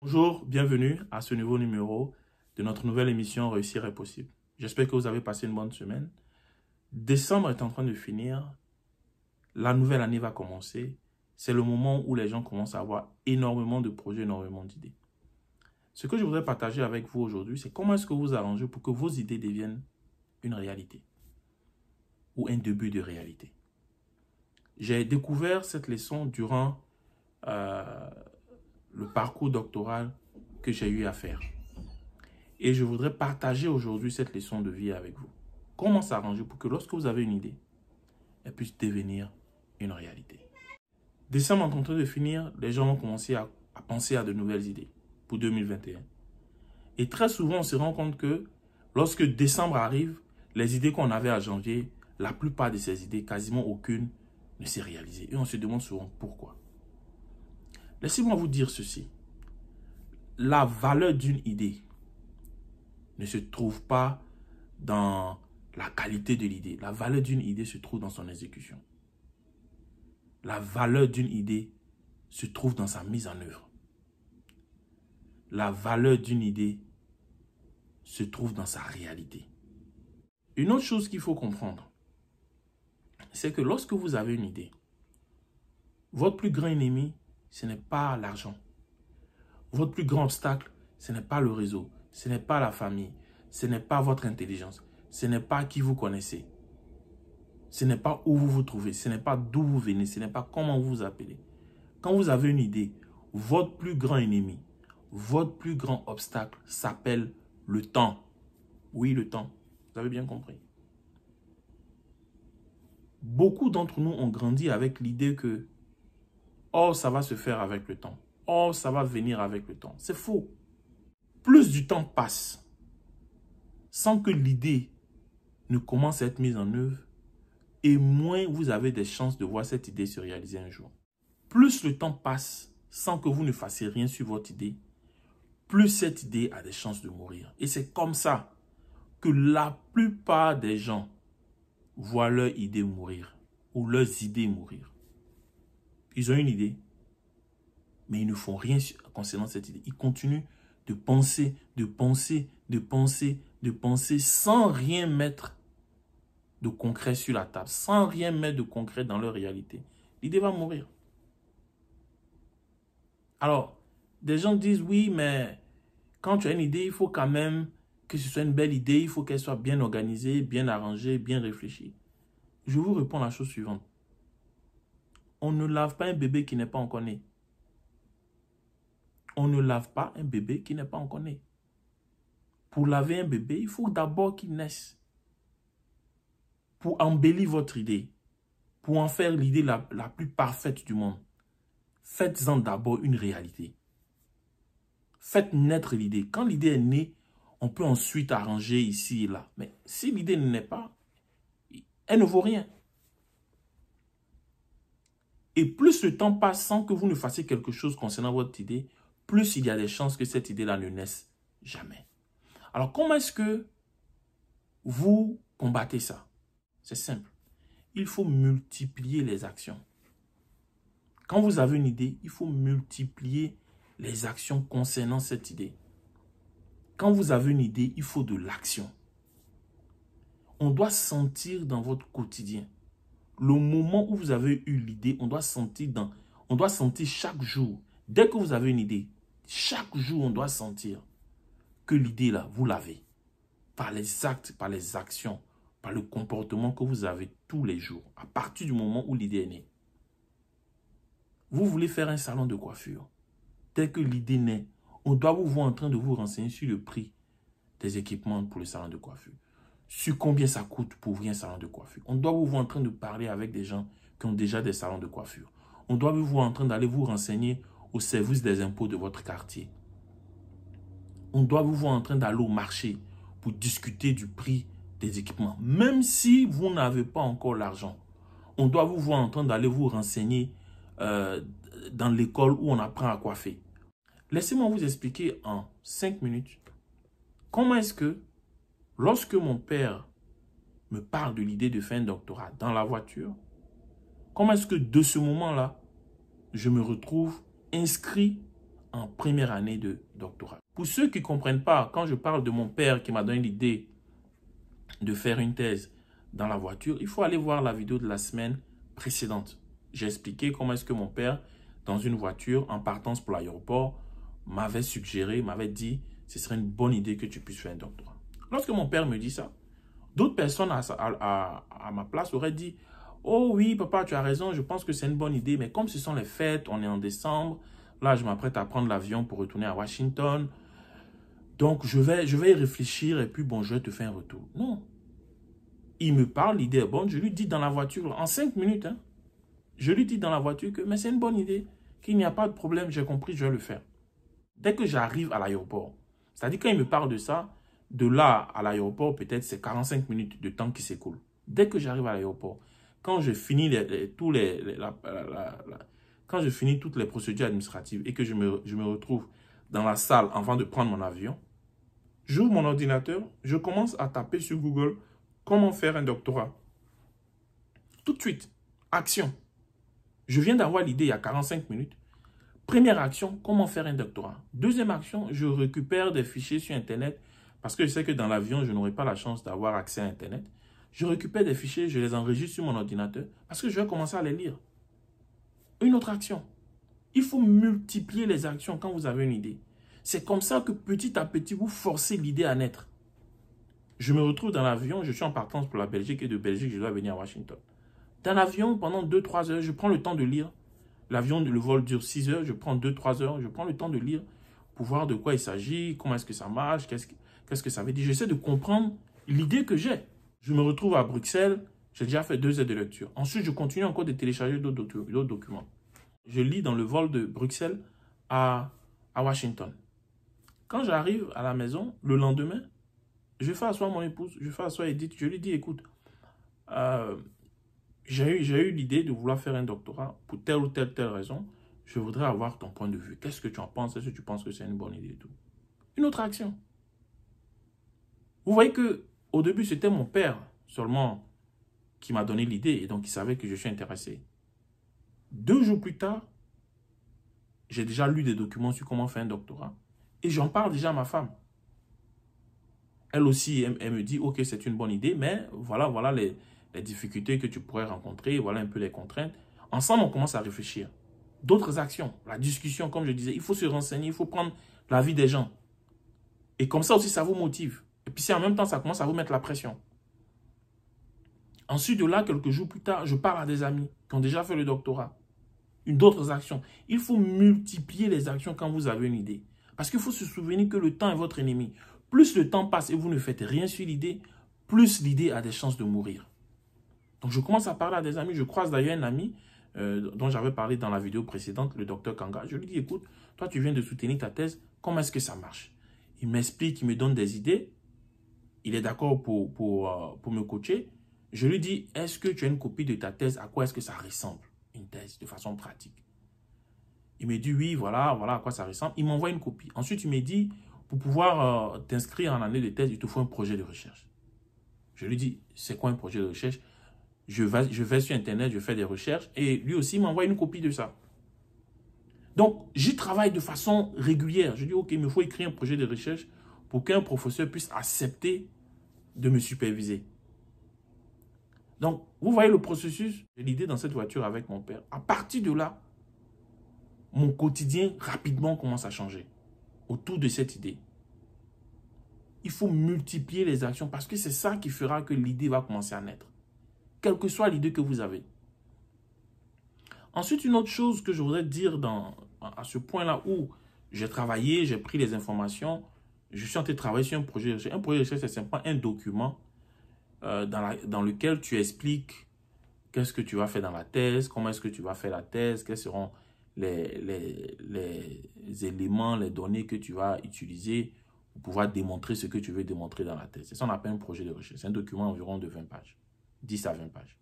Bonjour, bienvenue à ce nouveau numéro de notre nouvelle émission Réussir est possible. J'espère que vous avez passé une bonne semaine. Décembre est en train de finir. La nouvelle année va commencer. C'est le moment où les gens commencent à avoir énormément de projets, énormément d'idées. Ce que je voudrais partager avec vous aujourd'hui, c'est comment est-ce que vous arrangez pour que vos idées deviennent une réalité ou un début de réalité. J'ai découvert cette leçon durant le parcours doctoral que j'ai eu à faire. Et je voudrais partager aujourd'hui cette leçon de vie avec vous. Comment s'arranger pour que lorsque vous avez une idée, elle puisse devenir une réalité. Décembre en train de finir, les gens vont commencer à penser à de nouvelles idées pour 2021. Et très souvent, on se rend compte que lorsque décembre arrive, les idées qu'on avait à janvier, la plupart de ces idées, quasiment aucune, ne s'est réalisée. Et on se demande souvent pourquoi. Laissez-moi vous dire ceci. La valeur d'une idée ne se trouve pas dans la qualité de l'idée. La valeur d'une idée se trouve dans son exécution. La valeur d'une idée se trouve dans sa mise en œuvre. La valeur d'une idée se trouve dans sa réalité. Une autre chose qu'il faut comprendre, c'est que lorsque vous avez une idée, votre plus grand ennemi, ce n'est pas l'argent. Votre plus grand obstacle, ce n'est pas le réseau, ce n'est pas la famille, ce n'est pas votre intelligence, ce n'est pas qui vous connaissez, ce n'est pas où vous vous trouvez, ce n'est pas d'où vous venez, ce n'est pas comment vous vous appelez. Quand vous avez une idée, votre plus grand ennemi, votre plus grand obstacle s'appelle le temps. Oui, le temps. Vous avez bien compris. Beaucoup d'entre nous ont grandi avec l'idée que « oh, ça va se faire avec le temps. Oh, ça va venir avec le temps. » C'est faux. Plus du temps passe sans que l'idée ne commence à être mise en œuvre, et moins vous avez des chances de voir cette idée se réaliser un jour. Plus le temps passe sans que vous ne fassiez rien sur votre idée, plus cette idée a des chances de mourir. Et c'est comme ça que la plupart des gens voient leur idée mourir ou leurs idées mourir. Ils ont une idée, mais ils ne font rien concernant cette idée. Ils continuent de penser, de penser, de penser, de penser sans rien mettre de concret sur la table, sans rien mettre de concret dans leur réalité. L'idée va mourir. Alors, des gens disent oui, mais quand tu as une idée, il faut quand même que ce soit une belle idée, il faut qu'elle soit bien organisée, bien arrangée, bien réfléchie. Je vous réponds la chose suivante. On ne lave pas un bébé qui n'est pas encore né. On ne lave pas un bébé qui n'est pas encore né. Pour laver un bébé, il faut d'abord qu'il naisse. Pour embellir votre idée, pour en faire l'idée la plus parfaite du monde, faites-en d'abord une réalité. Faites naître l'idée. Quand l'idée est née, on peut ensuite arranger ici et là. Mais si l'idée ne naît pas, elle ne vaut rien. Et plus le temps passe sans que vous ne fassiez quelque chose concernant votre idée, plus il y a des chances que cette idée-là ne naisse jamais. Alors, comment est-ce que vous combattez ça? C'est simple. Il faut multiplier les actions. Quand vous avez une idée, il faut multiplier les actions concernant cette idée. Quand vous avez une idée, il faut de l'action. On doit sentir dans votre quotidien. Le moment où vous avez eu l'idée, on doit sentir chaque jour. Dès que vous avez une idée, chaque jour, on doit sentir que l'idée là, vous l'avez. Par les actes, par les actions, par le comportement que vous avez tous les jours, à partir du moment où l'idée est née. Vous voulez faire un salon de coiffure. Dès que l'idée naît, on doit vous voir en train de vous renseigner sur le prix des équipements pour le salon de coiffure. Sur combien ça coûte pour ouvrir un salon de coiffure. On doit vous voir en train de parler avec des gens qui ont déjà des salons de coiffure. On doit vous voir en train d'aller vous renseigner au service des impôts de votre quartier. On doit vous voir en train d'aller au marché pour discuter du prix des équipements. Même si vous n'avez pas encore l'argent, on doit vous voir en train d'aller vous renseigner dans l'école où on apprend à coiffer. Laissez-moi vous expliquer en 5 minutes comment est-ce que lorsque mon père me parle de l'idée de faire un doctorat dans la voiture, comment est-ce que de ce moment-là, je me retrouve inscrit en première année de doctorat. Pour ceux qui ne comprennent pas, quand je parle de mon père qui m'a donné l'idée de faire une thèse dans la voiture, il faut aller voir la vidéo de la semaine précédente. J'ai expliqué comment est-ce que mon père, dans une voiture, en partance pour l'aéroport, m'avait suggéré, m'avait dit, ce serait une bonne idée que tu puisses faire un doctorat. Lorsque mon père me dit ça, d'autres personnes à ma place auraient dit, oh oui, papa, tu as raison, je pense que c'est une bonne idée, mais comme ce sont les fêtes, on est en décembre, là, je m'apprête à prendre l'avion pour retourner à Washington, donc je vais y réfléchir et puis bon, je vais te faire un retour. Non. Il me parle, l'idée est bonne, je lui dis dans la voiture, en 5 minutes, hein, je lui dis dans la voiture que mais c'est une bonne idée, qu'il n'y a pas de problème, j'ai compris, je vais le faire. Dès que j'arrive à l'aéroport, c'est-à-dire quand il me parle de ça, de là à l'aéroport, peut-être c'est 45 minutes de temps qui s'écoule. Dès que j'arrive à l'aéroport, quand je finis quand je finis toutes les procédures administratives et que je me retrouve dans la salle avant de prendre mon avion, j'ouvre mon ordinateur, je commence à taper sur Google comment faire un doctorat. Tout de suite, action. Je viens d'avoir l'idée il y a 45 minutes. Première action, comment faire un doctorat. Deuxième action, je récupère des fichiers sur Internet parce que je sais que dans l'avion, je n'aurai pas la chance d'avoir accès à Internet. Je récupère des fichiers, je les enregistre sur mon ordinateur parce que je vais commencer à les lire. Une autre action. Il faut multiplier les actions quand vous avez une idée. C'est comme ça que petit à petit, vous forcez l'idée à naître. Je me retrouve dans l'avion, je suis en partance pour la Belgique et de Belgique, je dois venir à Washington. Dans l'avion, pendant 2-3 heures, je prends le temps de lire. L'avion, le vol dure 6 heures, je prends 2-3 heures, je prends le temps de lire pour voir de quoi il s'agit, comment est-ce que ça marche, qu'est-ce que ça veut dire. J'essaie de comprendre l'idée que j'ai. Je me retrouve à Bruxelles, j'ai déjà fait 2 heures de lecture. Ensuite, je continue encore de télécharger d'autres documents. Je lis dans le vol de Bruxelles à Washington. Quand j'arrive à la maison, le lendemain, je fais asseoir mon épouse, je fais asseoir Edith, je lui dis, écoute, j'ai eu l'idée de vouloir faire un doctorat pour telle ou telle raison. Je voudrais avoir ton point de vue. Qu'est-ce que tu en penses? Est-ce que tu penses que c'est une bonne idée et tout? Une autre action. Vous voyez que au début, c'était mon père seulement qui m'a donné l'idée et donc il savait que je suis intéressé. 2 jours plus tard, j'ai déjà lu des documents sur comment faire un doctorat et j'en parle déjà à ma femme. Elle aussi, elle me dit, ok, c'est une bonne idée, mais voilà les difficultés que tu pourrais rencontrer, voilà un peu les contraintes. Ensemble, on commence à réfléchir. D'autres actions, la discussion, comme je disais, il faut se renseigner, il faut prendre l'avis des gens. Et comme ça aussi, ça vous motive. Et puis si en même temps, ça commence à vous mettre la pression. Ensuite de là, quelques jours plus tard, je parle à des amis qui ont déjà fait le doctorat. D'autres actions. Il faut multiplier les actions quand vous avez une idée. Parce qu'il faut se souvenir que le temps est votre ennemi. Plus le temps passe et vous ne faites rien sur l'idée, plus l'idée a des chances de mourir. Donc, je commence à parler à des amis. Je croise d'ailleurs un ami dont j'avais parlé dans la vidéo précédente, le docteur Kanga. Je lui dis, écoute, toi, tu viens de soutenir ta thèse. Comment est-ce que ça marche? Il m'explique, il me donne des idées. Il est d'accord pour me coacher. Je lui dis, est-ce que tu as une copie de ta thèse? À quoi est-ce que ça ressemble, une thèse, de façon pratique? Il me dit, oui, voilà à quoi ça ressemble. Il m'envoie une copie. Ensuite, il me dit, pour pouvoir t'inscrire en année de thèse, il te faut un projet de recherche. Je lui dis, c'est quoi un projet de recherche? Je vais sur Internet, je fais des recherches et lui aussi m'envoie une copie de ça. Donc, j'y travaille de façon régulière. Je dis, ok, il me faut écrire un projet de recherche pour qu'un professeur puisse accepter de me superviser. Donc, vous voyez le processus de l'idée dans cette voiture avec mon père. À partir de là, mon quotidien rapidement commence à changer autour de cette idée. Il faut multiplier les actions parce que c'est ça qui fera que l'idée va commencer à naître. Quelle que soit l'idée que vous avez. Ensuite, une autre chose que je voudrais dire à ce point-là où j'ai travaillé, j'ai pris les informations, je suis en train de travailler sur un projet de recherche. Un projet de recherche, c'est simplement un document dans lequel tu expliques qu'est-ce que tu vas faire dans la thèse, comment est-ce que tu vas faire la thèse, quels seront les éléments, les données que tu vas utiliser pour pouvoir démontrer ce que tu veux démontrer dans la thèse. C'est ça qu'on appelle un projet de recherche. C'est un document environ de 20 pages, 10 à 20 pages.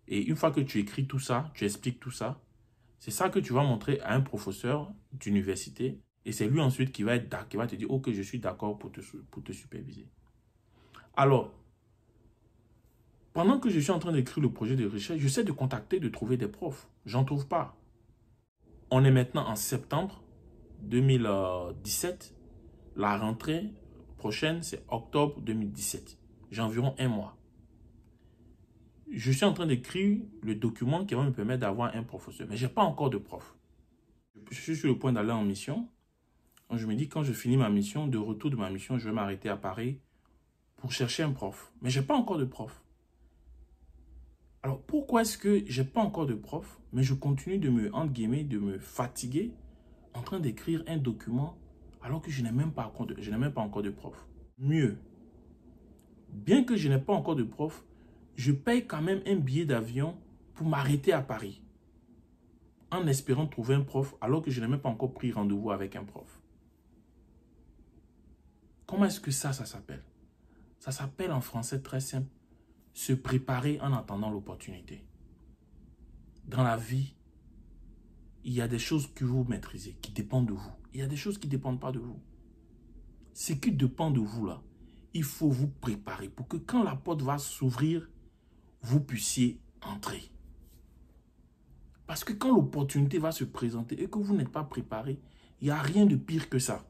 Et une fois que tu écris tout ça, tu expliques tout ça, c'est ça que tu vas montrer à un professeur d'université et c'est lui ensuite qui va te dire « Ok, je suis d'accord pour te superviser. » Alors, pendant que je suis en train d'écrire le projet de recherche, j'essaie de contacter, de trouver des profs. J'en trouve pas. On est maintenant en septembre 2017. La rentrée prochaine, c'est octobre 2017. J'ai environ un mois. Je suis en train d'écrire le document qui va me permettre d'avoir un professeur. Mais je n'ai pas encore de prof. Je suis sur le point d'aller en mission. Donc je me dis, quand je finis ma mission, de retour de ma mission, je vais m'arrêter à Paris pour chercher un prof. Mais je n'ai pas encore de prof. Alors, pourquoi est-ce que je n'ai pas encore de prof, mais je continue de me, entre guillemets, de me fatiguer en train d'écrire un document alors que je n'ai même pas encore de prof? Mieux, bien que je n'ai pas encore de prof, je paye quand même un billet d'avion pour m'arrêter à Paris en espérant trouver un prof alors que je n'ai même pas encore pris rendez-vous avec un prof. Comment est-ce que ça s'appelle? Ça s'appelle en français très simple, se préparer en attendant l'opportunité. Dans la vie, il y a des choses que vous maîtrisez, qui dépendent de vous. Il y a des choses qui ne dépendent pas de vous. Ce qui dépend de vous là, il faut vous préparer pour que quand la porte va s'ouvrir, vous puissiez entrer. Parce que quand l'opportunité va se présenter et que vous n'êtes pas préparé, il n'y a rien de pire que ça.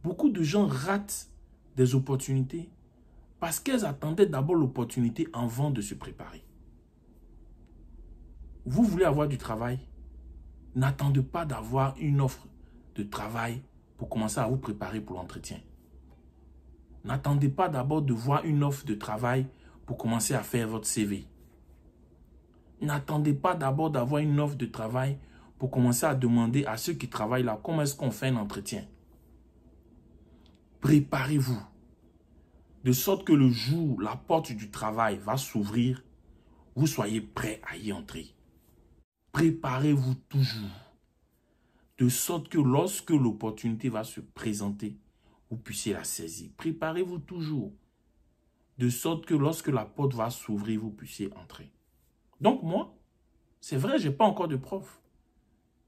Beaucoup de gens ratent des opportunités parce qu'elles attendaient d'abord l'opportunité avant de se préparer. Vous voulez avoir du travail? N'attendez pas d'avoir une offre de travail pour commencer à vous préparer pour l'entretien. N'attendez pas d'abord de voir une offre de travail pour commencer à faire votre CV. N'attendez pas d'abord d'avoir une offre de travail pour commencer à demander à ceux qui travaillent là comment est-ce qu'on fait un entretien. Préparez-vous de sorte que le jour où la porte du travail va s'ouvrir, vous soyez prêt à y entrer. Préparez-vous toujours de sorte que lorsque l'opportunité va se présenter, vous puissiez la saisir. Préparez-vous toujours de sorte que lorsque la porte va s'ouvrir, vous puissiez entrer. Donc moi, c'est vrai, je n'ai pas encore de prof.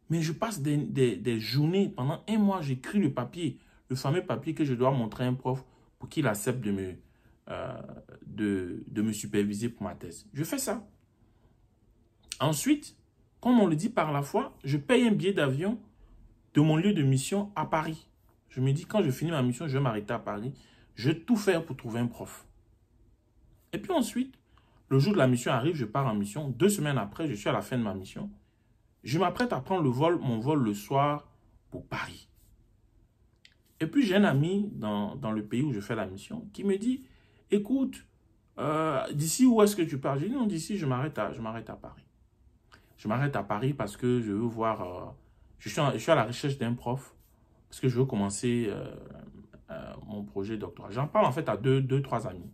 Mais je passe des journées, pendant un mois, j'écris le papier, le fameux papier que je dois montrer à un prof pour qu'il accepte de me superviser pour ma thèse. Je fais ça. Ensuite, comme on le dit par la foi, je paye un billet d'avion de mon lieu de mission à Paris. Je me dis, quand je finis ma mission, je vais m'arrêter à Paris. Je vais tout faire pour trouver un prof. Et puis ensuite, le jour de la mission arrive, je pars en mission. 2 semaines après, je suis à la fin de ma mission. Je m'apprête à prendre mon vol le soir pour Paris. Et puis, j'ai un ami dans le pays où je fais la mission qui me dit, écoute, d'ici où est-ce que tu pars? Je dis, non, d'ici, je m'arrête à Paris. Je m'arrête à Paris parce que je veux voir, je suis à la recherche d'un prof parce que je veux commencer mon projet doctoral. J'en parle en fait à deux, trois amis.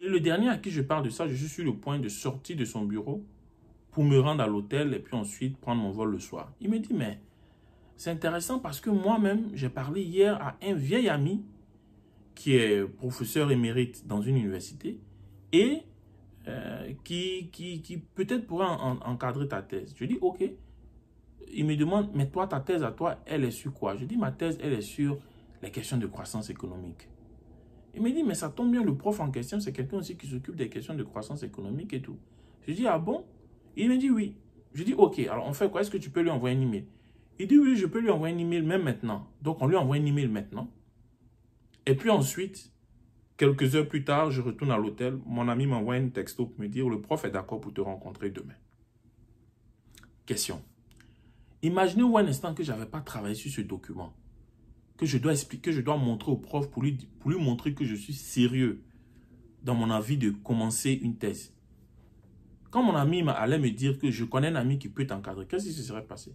Et le dernier à qui je parle de ça, je suis sur le point de sortir de son bureau pour me rendre à l'hôtel et puis ensuite prendre mon vol le soir. Il me dit, mais c'est intéressant parce que moi-même, j'ai parlé hier à un vieil ami qui est professeur émérite dans une université et qui peut-être pourrait encadrer ta thèse. Je dis, ok. Il me demande, mais toi, ta thèse à toi, elle est sur quoi? Je dis, ma thèse, elle est sur les questions de croissance économique. Il me dit, mais ça tombe bien, le prof en question, c'est quelqu'un aussi qui s'occupe des questions de croissance économique et tout. Je dis, ah bon? Il me dit, oui. Je dis, ok, alors on fait quoi? Est-ce que tu peux lui envoyer un email? Il dit, oui, je peux lui envoyer un email même maintenant. Donc, on lui envoie un email maintenant. Et puis ensuite, quelques heures plus tard, je retourne à l'hôtel. Mon ami m'envoie un texto pour me dire, le prof est d'accord pour te rencontrer demain. Question. Imaginez un instant que je n'avais pas travaillé sur ce document, que je dois expliquer, que je dois montrer au prof pour lui montrer que je suis sérieux dans mon envie de commencer une thèse. Quand mon ami allait me dire que je connais un ami qui peut t'encadrer, qu'est-ce qui se serait passé?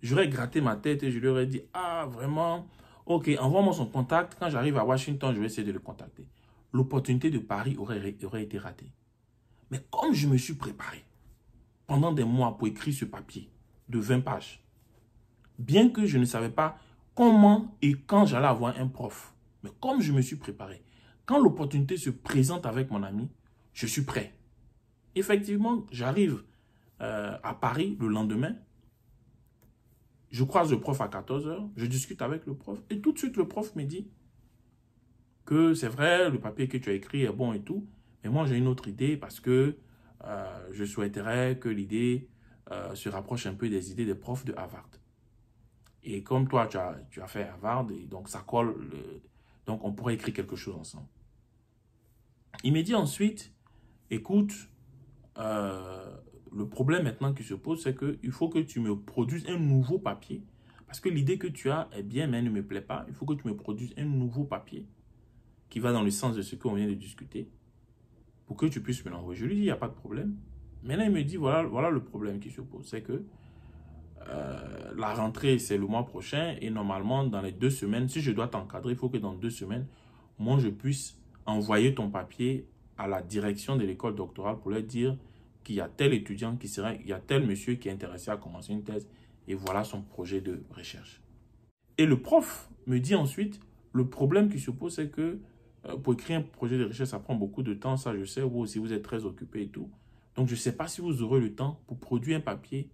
J'aurais gratté ma tête et je lui aurais dit, ah vraiment, ok, envoie-moi son contact, quand j'arrive à Washington, je vais essayer de le contacter. L'opportunité de Paris aurait été ratée. Mais comme je me suis préparé pendant des mois pour écrire ce papier, de 20 pages. Bien que je ne savais pas comment et quand j'allais avoir un prof. Mais comme je me suis préparé, quand l'opportunité se présente avec mon ami, je suis prêt. Effectivement, j'arrive à Paris le lendemain. Je croise le prof à 14 h. Je discute avec le prof. Et tout de suite, le prof me dit que c'est vrai, le papier que tu as écrit est bon et tout. Mais moi, j'ai une autre idée parce que je souhaiterais que l'idée se rapproche un peu des idées des profs de Harvard. Et comme toi, tu as fait Harvard, et donc ça colle, donc on pourrait écrire quelque chose ensemble. Il me dit ensuite, écoute, le problème maintenant qui se pose, c'est qu'il faut que tu me produises un nouveau papier. Parce que l'idée que tu as est bien, mais elle ne me plaît pas. Il faut que tu me produises un nouveau papier qui va dans le sens de ce qu'on vient de discuter pour que tu puisses me l'envoyer. Je lui dis, il n'y a pas de problème. Maintenant, il me dit, voilà le problème qui se pose. C'est que la rentrée, c'est le mois prochain et normalement, dans les 2 semaines, si je dois t'encadrer, il faut que dans 2 semaines, moi, je puisse envoyer ton papier à la direction de l'école doctorale pour leur dire qu'il y a tel étudiant il y a tel monsieur qui est intéressé à commencer une thèse et voilà son projet de recherche. Et le prof me dit ensuite, le problème qui se pose, c'est que pour écrire un projet de recherche, ça prend beaucoup de temps, ça je sais, vous aussi vous êtes très occupé et tout. Donc je ne sais pas si vous aurez le temps pour produire un papier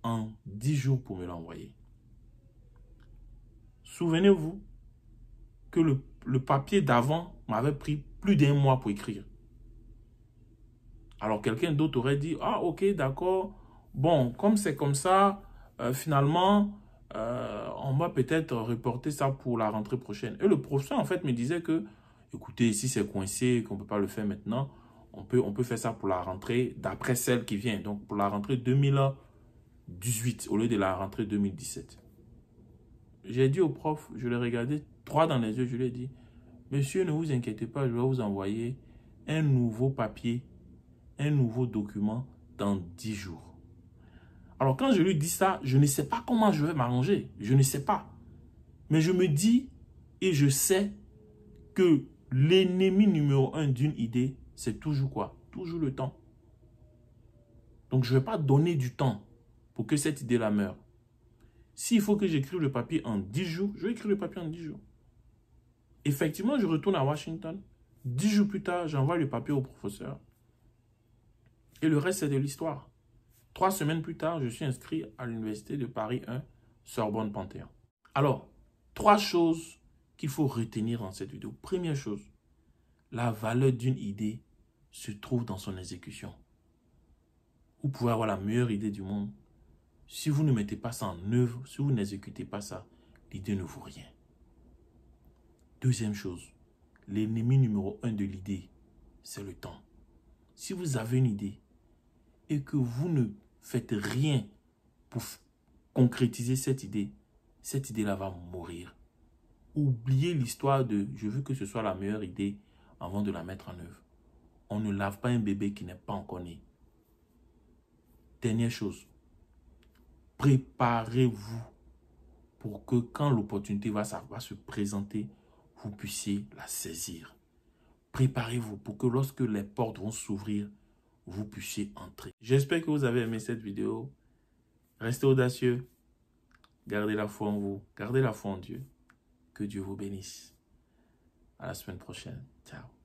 en 10 jours pour me l'envoyer. Souvenez-vous que le papier d'avant m'avait pris plus d'1 mois pour écrire. Alors quelqu'un d'autre aurait dit, ah ok, d'accord, bon, comme c'est comme ça, finalement, on va peut-être reporter ça pour la rentrée prochaine. Et le professeur en fait me disait que, écoutez, si c'est coincé, qu'on ne peut pas le faire maintenant, on peut faire ça pour la rentrée d'après celle qui vient. Donc pour la rentrée 2018 au lieu de la rentrée 2017. J'ai dit au prof, je l'ai regardé droit dans les yeux, je lui ai dit, monsieur, ne vous inquiétez pas, je vais vous envoyer un nouveau papier, un nouveau document dans 10 jours. Alors quand je lui dis ça, je ne sais pas comment je vais m'arranger, je ne sais pas. Mais je me dis et je sais que l'ennemi numéro 1 d'une idée, c'est toujours quoi? Toujours le temps. Donc je ne vais pas donner du temps pour que cette idée-là meure. S'il faut que j'écrive le papier en 10 jours, je vais écrire le papier en 10 jours. Effectivement, je retourne à Washington. 10 jours plus tard, j'envoie le papier au professeur. Et le reste, c'est de l'histoire. 3 semaines plus tard, je suis inscrit à l'université de Paris 1, Sorbonne Panthéon. Alors, 3 choses qu'il faut retenir dans cette vidéo. Première chose, la valeur d'une idée se trouve dans son exécution. Vous pouvez avoir la meilleure idée du monde. Si vous ne mettez pas ça en œuvre, si vous n'exécutez pas ça, l'idée ne vaut rien. Deuxième chose, l'ennemi numéro 1 de l'idée, c'est le temps. Si vous avez une idée et que vous ne faites rien pour concrétiser cette idée-là va mourir. Oubliez l'histoire de « je veux que ce soit la meilleure idée avant de la mettre en œuvre ». On ne lave pas un bébé qui n'est pas encore né. Dernière chose, préparez-vous pour que quand l'opportunité va se présenter, vous puissiez la saisir. Préparez-vous pour que lorsque les portes vont s'ouvrir, vous puissiez entrer. J'espère que vous avez aimé cette vidéo. Restez audacieux. Gardez la foi en vous. Gardez la foi en Dieu. Que Dieu vous bénisse. À la semaine prochaine. Ciao.